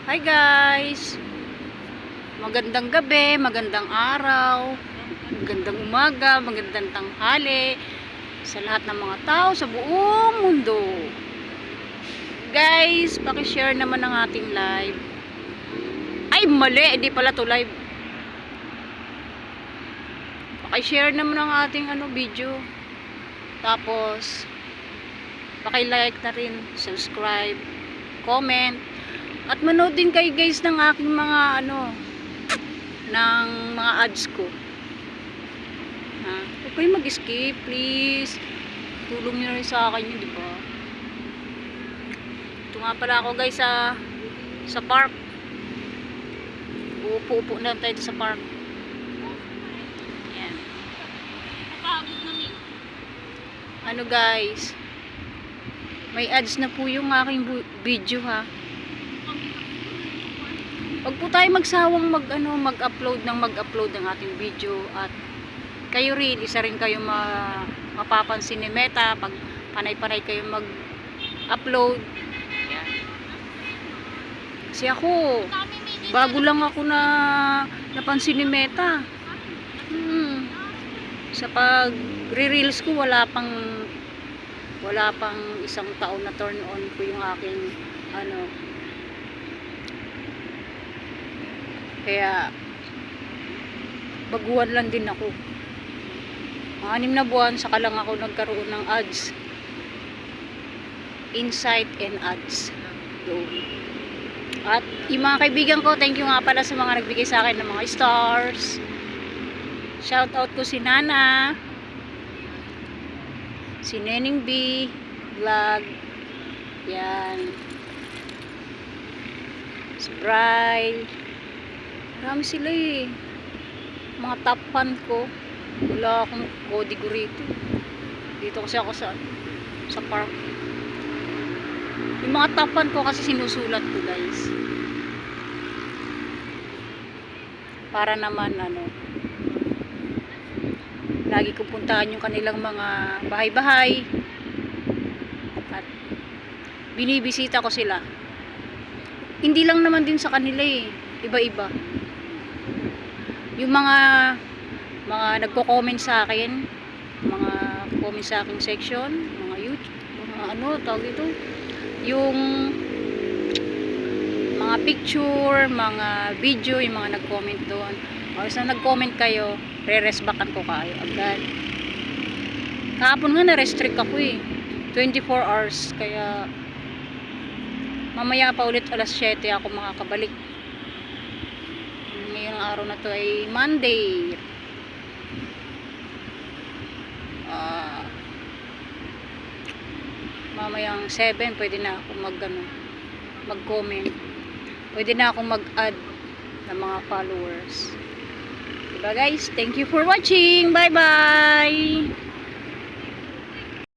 Hi guys! Magandang gabi, magandang araw, magandang umaga, magandang tanghali sa lahat ng mga tao sa buong mundo. Guys, paki-share naman ng ating live. Ay, mali! Hindi pala to live. Paki-share naman ng ating video. Tapos, paki-like na rin, subscribe, comment. At manood din kayo guys ng aking mga ng mga ads ko. Huwag kayo mag-skip please. Tulong nyo rin sa akin yun, diba? Ito nga pala ako guys sa park. Uupo-upo na tayo sa park. Yan. Guys, may ads na po yung aking video Huwag po tayo magsawang mag-upload ng ating video, at kayo rin, isa rin kayo mapapansin ni Meta pag panay-panay kayo mag-upload. Yan. Kasi ako, bago lang ako napansin ni Meta. Sa pag-reels ko, wala pang isang taon na turn on ko yung aking kaya baguhan lang din ako. 6 na buwan saka lang ako nagkaroon ng ads, insight and ads. At yung mga kaibigan ko, thank you nga pala sa mga nagbigay sa akin ng mga stars. Shout out ko si Nana, si Nening B Vlog, yan, si Bry. Marami sila mga top fan ko. Wala akong kodigo rito. Dito kasi ako sa park. Yung mga top fan ko kasi sinusulat ko guys, para naman lagi kong puntahan yung kanilang mga bahay-bahay at binibisita ko sila. Hindi lang naman din sa kanila iba-iba. Yung mga nagko-comment sa akin, mga comment sa aking section, mga YouTube, mga tawag ito, yung mga picture, mga video, yung mga nag-comment doon. O sa nag-comment kayo, re-resbackan ko kayo agad. Kahapon nga na-restrict ako 24 hours, kaya mamaya pa ulit alas 7 ako makakabalik. Ngayong araw na to ay Monday. Mamayang 7 pwede na ako mag-comment. Pwede na akong mag-add ng mga followers. Diba guys? Thank you for watching. Bye bye.